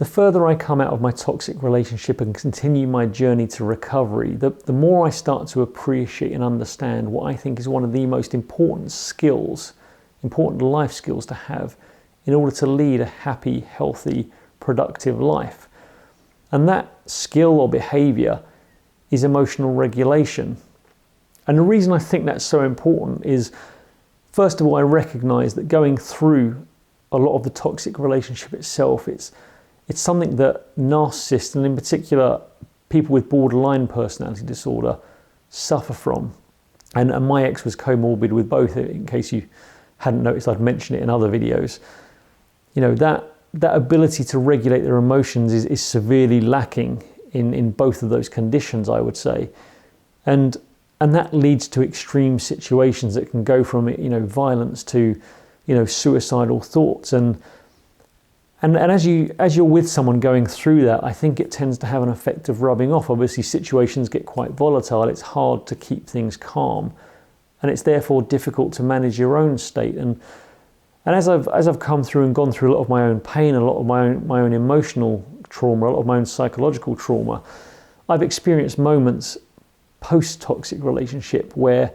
the further I come out of my toxic relationship and continue my journey to recovery, the more I start to appreciate and understand what I think is one of the most important skills, important life skills to have in order to lead a happy, healthy, productive life. And that skill or behavior is emotional regulation. And the reason I think that's so important is, first of all, I recognize that going through a lot of the toxic relationship itself, it's something that narcissists, and in particular people with borderline personality disorder, suffer from. And my ex was comorbid with both, in case you hadn't noticed, I'd mentioned it in other videos. You know, that ability to regulate their emotions is severely lacking in both of those conditions, I would say. And that leads to extreme situations that can go from, violence to, suicidal thoughts. And as you're with someone going through that, I think it tends to have an effect of rubbing off. Obviously, situations get quite volatile. It's hard to keep things calm, and it's therefore difficult to manage your own state. And as I've come through and gone through a lot of my own pain, a lot of my own emotional trauma, a lot of my own psychological trauma, I've experienced moments post-toxic relationship where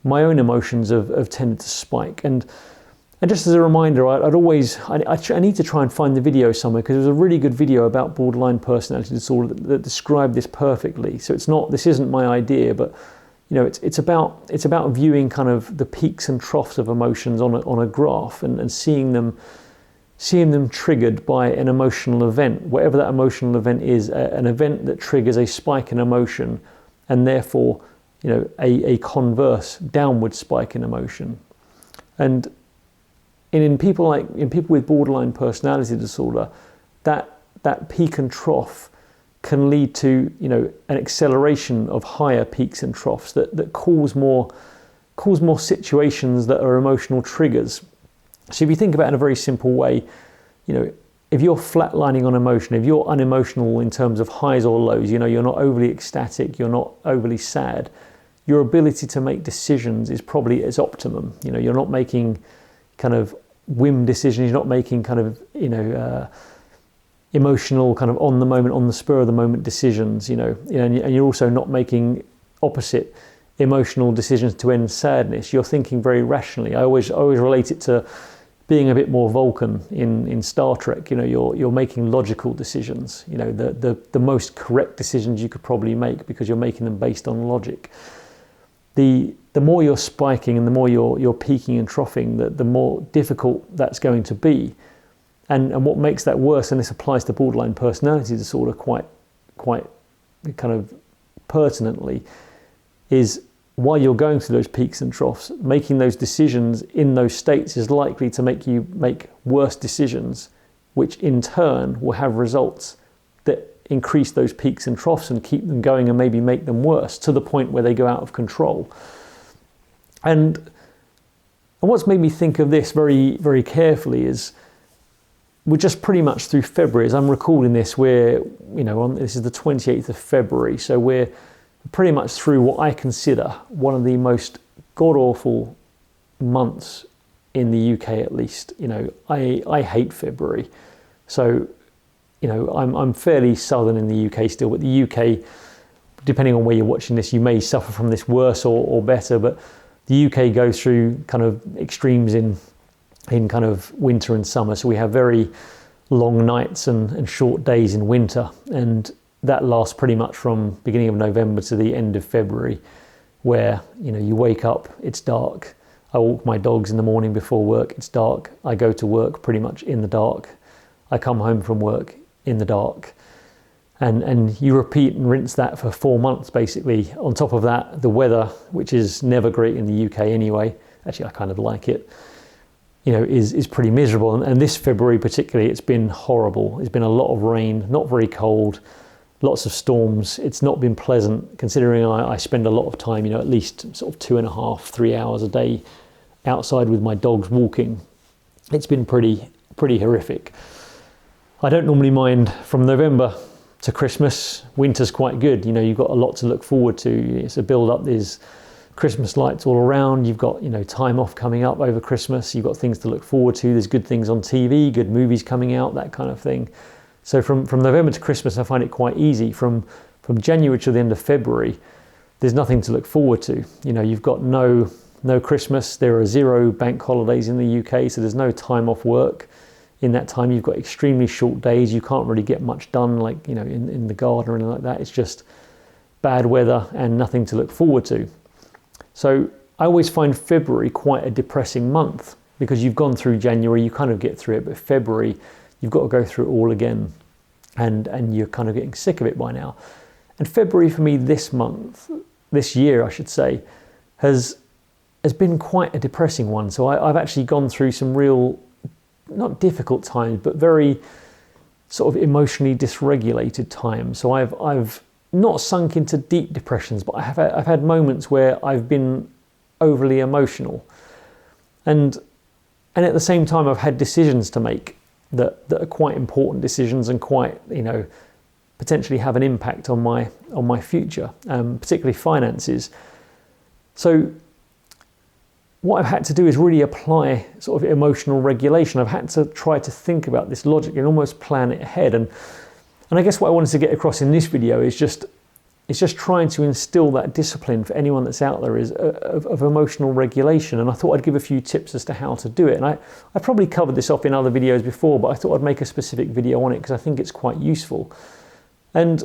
my own emotions have tended to spike. And just as a reminder, I need to try and find the video somewhere, because there's a really good video about borderline personality disorder that described this perfectly. So this isn't my idea, but it's about viewing kind of the peaks and troughs of emotions on a graph and seeing them triggered by an emotional event, whatever that emotional event is, an event that triggers a spike in emotion, and therefore a converse downward spike in emotion. And in people with borderline personality disorder, that peak and trough can lead to an acceleration of higher peaks and troughs that cause more situations that are emotional triggers. So if you think about it in a very simple way, if you're flatlining on emotion, if you're unemotional in terms of highs or lows, you're not overly ecstatic, you're not overly sad, your ability to make decisions is probably its optimum. You're not making kind of whim decisions, you're not making kind of emotional, kind of on the moment, on the spur of the moment decisions, and you're also not making opposite emotional decisions to end sadness. You're thinking very rationally. I always relate it to being a bit more Vulcan in Star Trek. You're making logical decisions, the most correct decisions you could probably make, because you're making them based on logic. The more you're spiking and the more you're peaking and troughing, the more difficult that's going to be. And what makes that worse, and this applies to borderline personality disorder quite kind of pertinently, is while you're going through those peaks and troughs, making those decisions in those states is likely to make you make worse decisions, which in turn will have results that increase those peaks and troughs and keep them going and maybe make them worse, to the point where they go out of control. And what's made me think of this very, very carefully is we're just pretty much through February. As I'm recording this, this is the 28th of February, so we're pretty much through what I consider one of the most god-awful months in the UK, at least. I hate February. So, I'm fairly southern in the UK still, but the UK, depending on where you're watching this, you may suffer from this worse or better, but the UK goes through kind of extremes in kind of winter and summer. So we have very long nights and short days in winter, and that lasts pretty much from beginning of November to the end of February, where you wake up, it's dark. I walk my dogs in the morning before work, it's dark. I go to work pretty much in the dark. I come home from work in the dark. And you repeat and rinse that for 4 months, basically. On top of that, the weather, which is never great in the UK anyway, actually I kind of like it, is pretty miserable. And this February particularly, it's been horrible. It's been a lot of rain, not very cold, lots of storms. It's not been pleasant, considering I spend a lot of time, at least sort of 2.5, 3 hours a day outside with my dogs walking. It's been pretty horrific. I don't normally mind from November to Christmas. Winter's quite good. You've got a lot to look forward to. It's a build up. There's Christmas lights all around. You've got, time off coming up over Christmas. You've got things to look forward to. There's good things on TV, good movies coming out, that kind of thing. So from November to Christmas, I find it quite easy. From January to the end of February, there's nothing to look forward to. You know, you've got no Christmas. There are 0 bank holidays in the UK, so there's no time off work. In that time, you've got extremely short days. You can't really get much done, like, you know, in the garden or anything like that. It's just bad weather and nothing to look forward to. So I always find February quite a depressing month, because you've gone through January, you kind of get through it, but February, you've got to go through it all again, and you're kind of getting sick of it by now. And February for me this year, I should say, has been quite a depressing one. So I've actually gone through some real, not difficult times, but very sort of emotionally dysregulated times. So I've not sunk into deep depressions, but I've had moments where I've been overly emotional, and at the same time I've had decisions to make that are quite important decisions and quite, you know, potentially have an impact on my future, particularly finances. So what I've had to do is really apply sort of emotional regulation. I've had to try to think about this logically and almost plan it ahead. And I guess what I wanted to get across in this video is just trying to instill that discipline for anyone that's out there of emotional regulation. And I thought I'd give a few tips as to how to do it. And I probably covered this off in other videos before, but I thought I'd make a specific video on it because I think it's quite useful. And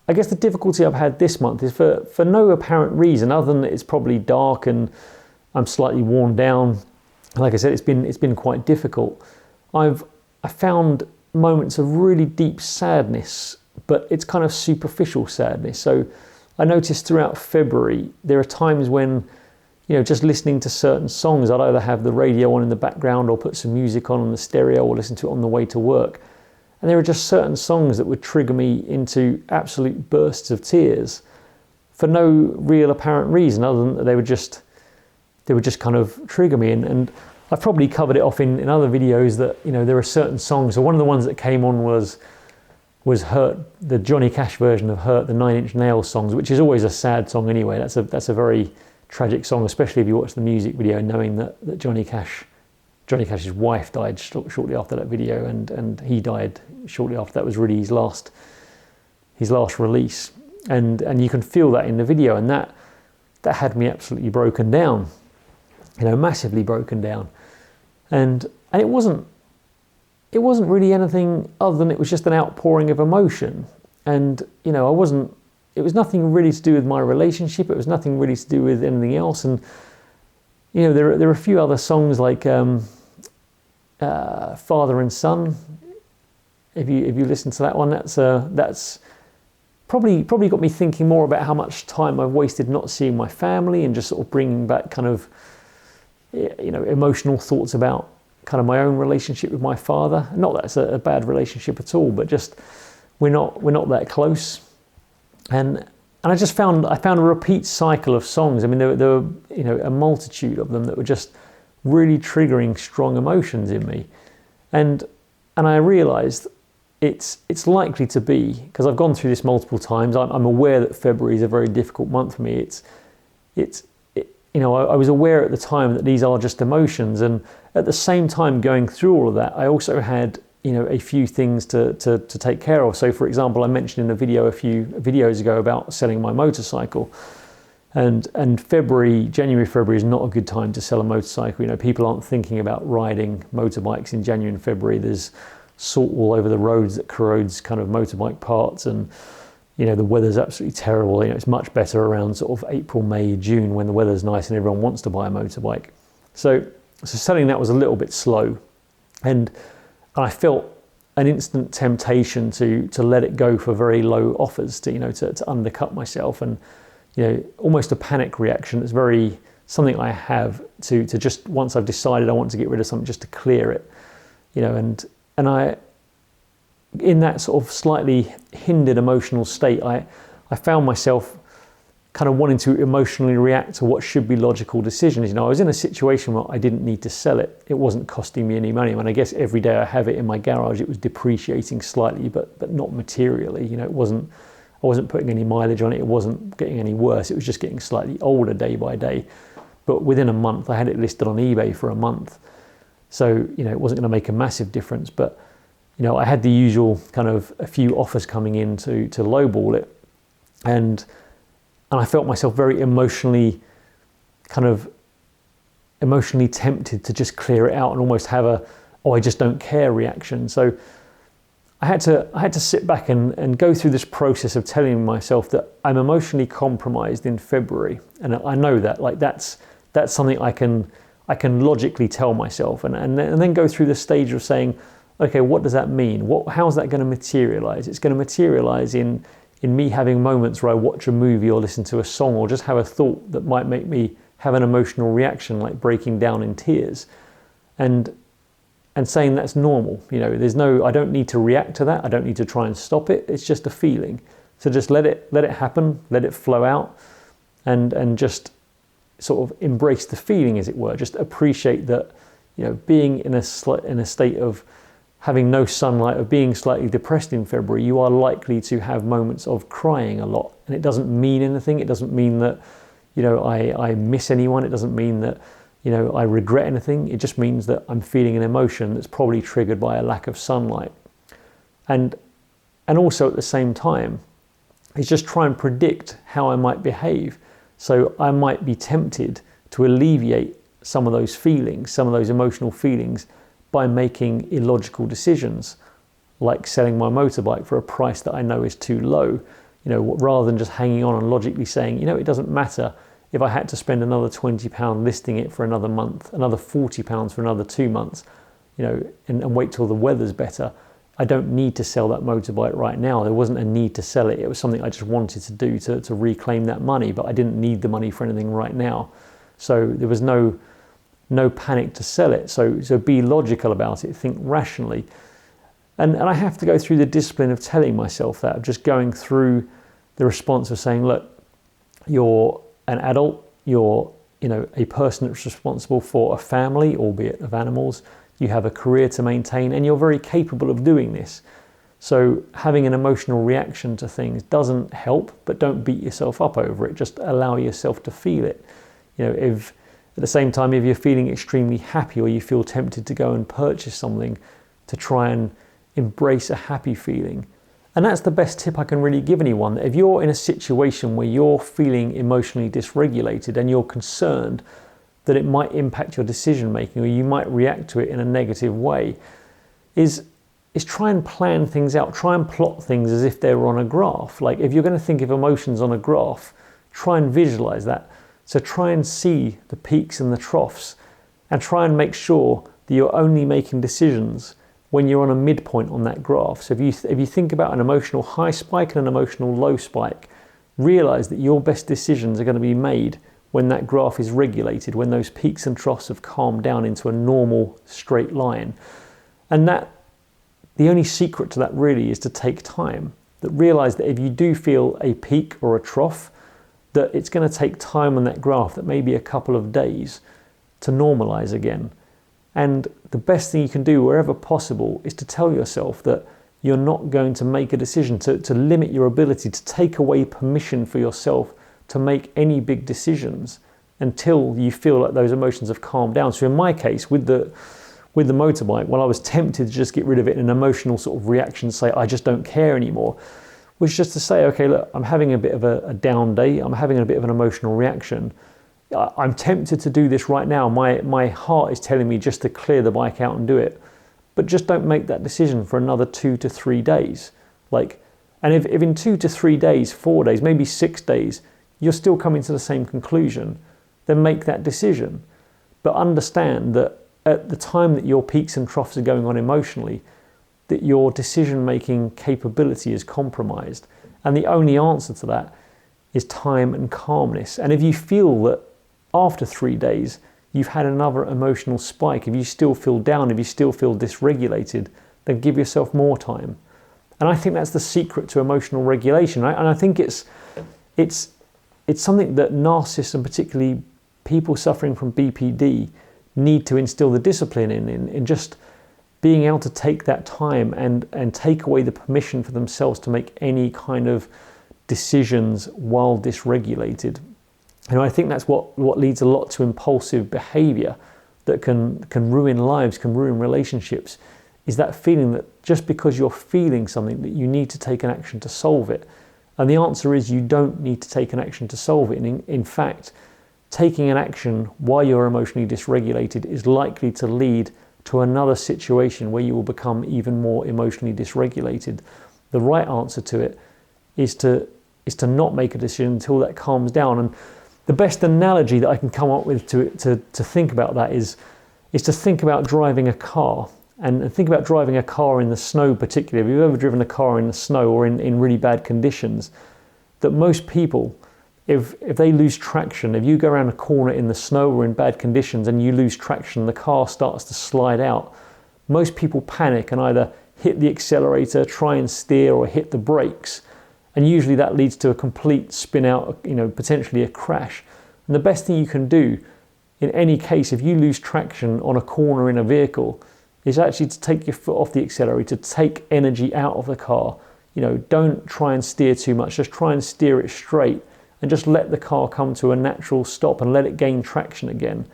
I guess the difficulty I've had this month is for no apparent reason other than it's probably dark and I'm slightly worn down. Like I said, it's been quite difficult. I found moments of really deep sadness, but it's kind of superficial sadness. So I noticed throughout February, there are times when, you know, just listening to certain songs, I'd either have the radio on in the background or put some music on the stereo or listen to it on the way to work. And there are just certain songs that would trigger me into absolute bursts of tears for no real apparent reason other than that they would just kind of trigger me. And I've probably covered it off in other videos that, you know, there are certain songs. So one of the ones that came on was Hurt, the Johnny Cash version of Hurt, the 9 Inch Nails songs, which is always a sad song anyway. That's a very tragic song, especially if you watch the music video knowing that Johnny Cash's wife died shortly after that video, and he died shortly after that was really his last release. And you can feel that in the video, and that had me absolutely broken down, you know, massively broken down. And it wasn't really anything other than it was just an outpouring of emotion. And, you know, it was nothing really to do with my relationship. It was nothing really to do with anything else. And, you know, there are a few other songs like Father and Son. If you listen to that one, that's probably got me thinking more about how much time I've wasted not seeing my family, and just sort of bringing back kind of, you know, emotional thoughts about kind of my own relationship with my father. Not that it's a bad relationship at all, but just we're not that close. And I just found a repeat cycle of songs. I mean, there were, you know, a multitude of them that were just really triggering strong emotions in me. And I realized it's likely to be, because I've gone through this multiple times, I'm aware that February is a very difficult month for me. You know, I was aware at the time that these are just emotions, and at the same time going through all of that, I also had, you know, a few things to take care of. So, for example, I mentioned in a video a few videos ago about selling my motorcycle, and January, February is not a good time to sell a motorcycle. You know, people aren't thinking about riding motorbikes in January and February. There's salt all over the roads that corrodes kind of motorbike parts, and, you know, the weather's absolutely terrible. You know, it's much better around sort of April, May, June, when the weather's nice and everyone wants to buy a motorbike. So selling that was a little bit slow, and I felt an instant temptation to let it go for very low offers, to undercut myself, and, you know, almost a panic reaction. It's very something I have to just, once I've decided I want to get rid of something, just to clear it, you know, and I, in that sort of slightly hindered emotional state, I found myself kind of wanting to emotionally react to what should be logical decisions. You know, I was in a situation where I didn't need to sell it. It wasn't costing me any money. I mean, I guess every day I have it in my garage, it was depreciating slightly, but not materially. You know, I wasn't putting any mileage on it. It wasn't getting any worse. It was just getting slightly older day by day. But within a month, I had it listed on eBay for a month. So, you know, it wasn't going to make a massive difference. But, I had the usual kind of a few offers coming in to lowball it, and I felt myself very emotionally tempted to just clear it out and almost have I just don't care reaction. So I had to sit back and go through this process of telling myself that I'm emotionally compromised in February, and I know that, like, that's something I can logically tell myself, and then go through the stage of saying, okay, what does that mean? How's that going to materialize? It's going to materialize in me having moments where I watch a movie or listen to a song or just have a thought that might make me have an emotional reaction, like breaking down in tears, and saying that's normal. I don't need to react to that. I don't need to try and stop it. It's just a feeling. So just let it happen, let it flow out, and just sort of embrace the feeling, as it were. Just appreciate that, being in a state of having no sunlight, of being slightly depressed in February, you are likely to have moments of crying a lot. And it doesn't mean anything. It doesn't mean that, I miss anyone. It doesn't mean that, I regret anything. It just means that I'm feeling an emotion that's probably triggered by a lack of sunlight. And also at the same time, it's just try and predict how I might behave. So I might be tempted to alleviate some of those feelings, some of those emotional feelings, by making illogical decisions, like selling my motorbike for a price that I know is too low, rather than just hanging on and logically saying, it doesn't matter if I had to spend another £20 listing it for another month, another £40 for another 2 months, and wait till the weather's better. I don't need to sell that motorbike right now. There wasn't a need to sell it. It was something I just wanted to do to reclaim that money, but I didn't need the money for anything right now. So there was no panic to sell it. So be logical about it, think rationally. And I have to go through the discipline of telling myself that, of just going through the response of saying, look, you're an adult, you're a person that's responsible for a family, albeit of animals, you have a career to maintain, and you're very capable of doing this. So having an emotional reaction to things doesn't help, but don't beat yourself up over it. Just allow yourself to feel it. If at the same time, if you're feeling extremely happy or you feel tempted to go and purchase something, to try and embrace a happy feeling. And that's the best tip I can really give anyone. If you're in a situation where you're feeling emotionally dysregulated and you're concerned that it might impact your decision making or you might react to it in a negative way, is try and plan things out. Try and plot things as if they were on a graph. Like, if you're going to think of emotions on a graph, try and visualize that. So try and see the peaks and the troughs, and try and make sure that you're only making decisions when you're on a midpoint on that graph. So if you think about an emotional high spike and an emotional low spike, realize that your best decisions are going to be made when that graph is regulated, when those peaks and troughs have calmed down into a normal straight line. And that the only secret to that really is to take time. That realize that if you do feel a peak or a trough, that it's going to take time on that graph, that maybe a couple of days, to normalize again. And the best thing you can do wherever possible is to tell yourself that you're not going to make a decision, to limit your ability, to take away permission for yourself to make any big decisions until you feel like those emotions have calmed down. So in my case, with the motorbike, when I was tempted to just get rid of it in an emotional sort of reaction, say, I just don't care anymore, was just to say, okay, look, I'm having a bit of a down day. I'm having a bit of an emotional reaction. I'm tempted to do this right now. My heart is telling me just to clear the bike out and do it. But just don't make that decision for another 2 to 3 days. And if in 2 to 3 days, 4 days, maybe 6 days, you're still coming to the same conclusion, then make that decision. But understand that at the time that your peaks and troughs are going on emotionally, that your decision-making capability is compromised. And the only answer to that is time and calmness. And if you feel that after 3 days, you've had another emotional spike, if you still feel down, if you still feel dysregulated, then give yourself more time. And I think that's the secret to emotional regulation. And I think it's something that narcissists, and particularly people suffering from BPD, need to instill the discipline in just being able to take that time and take away the permission for themselves to make any kind of decisions while dysregulated. And I think that's what leads a lot to impulsive behavior that can ruin lives, can ruin relationships, is that feeling that just because you're feeling something that you need to take an action to solve it. And the answer is you don't need to take an action to solve it. And in fact, taking an action while you're emotionally dysregulated is likely to lead to another situation where you will become even more emotionally dysregulated. The right answer to it is to not make a decision until that calms down. And the best analogy that I can come up with to think about that is to think about driving a car. And think about driving a car in the snow particularly. If you've ever driven a car in the snow or in really bad conditions, that most people, if they lose traction, if you go around a corner in the snow or in bad conditions and you lose traction, the car starts to slide out, most people panic and either hit the accelerator, try and steer, or hit the brakes. And usually that leads to a complete spin out, potentially a crash. And the best thing you can do in any case, if you lose traction on a corner in a vehicle, is actually to take your foot off the accelerator, to take energy out of the car. Don't try and steer too much, just try and steer it straight and just let the car come to a natural stop and let it gain traction again.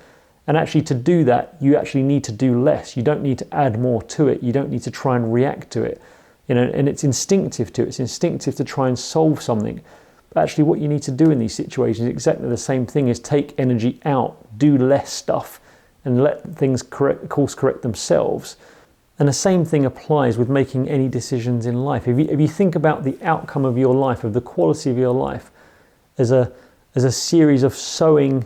And actually to do that, you actually need to do less. You don't need to add more to it. You don't need to try and react to it. And it's instinctive it's instinctive to try and solve something. But actually what you need to do in these situations is exactly the same thing, is take energy out, do less stuff, and let things course correct themselves. And the same thing applies with making any decisions in life. If you think about the outcome of your life, of the quality of your life, as a series of sowing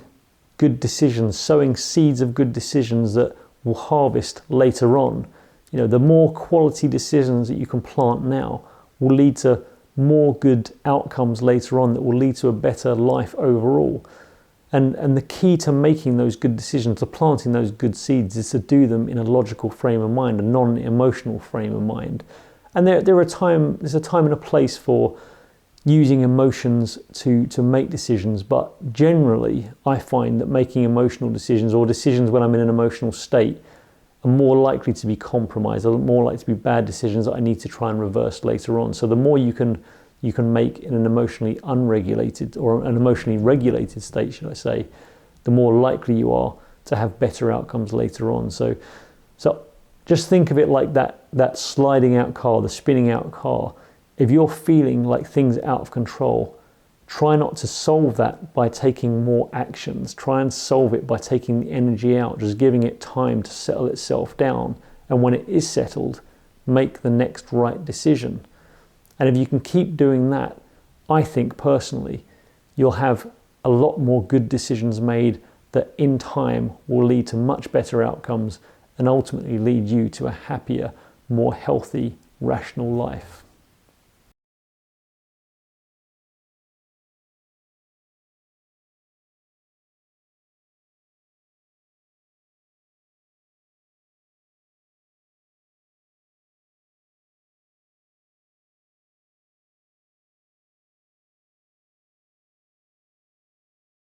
good decisions, sowing seeds of good decisions that will harvest later on. The more quality decisions that you can plant now will lead to more good outcomes later on that will lead to a better life overall. And the key to making those good decisions, to planting those good seeds, is to do them in a logical frame of mind, a non-emotional frame of mind. And there's a time and a place for using emotions to make decisions, but generally I find that making emotional decisions, or decisions when I'm in an emotional state, are more likely to be compromised, or more likely to be bad decisions that I need to try and reverse later on. So the more you can make in an emotionally unregulated or an emotionally regulated state, should I say, the more likely you are to have better outcomes later on. So just think of it like that sliding out car, the spinning out car. If you're feeling like things are out of control, try not to solve that by taking more actions. Try and solve it by taking the energy out, just giving it time to settle itself down. And when it is settled, make the next right decision. And if you can keep doing that, I think personally, you'll have a lot more good decisions made that in time will lead to much better outcomes and ultimately lead you to a happier, more healthy, rational life.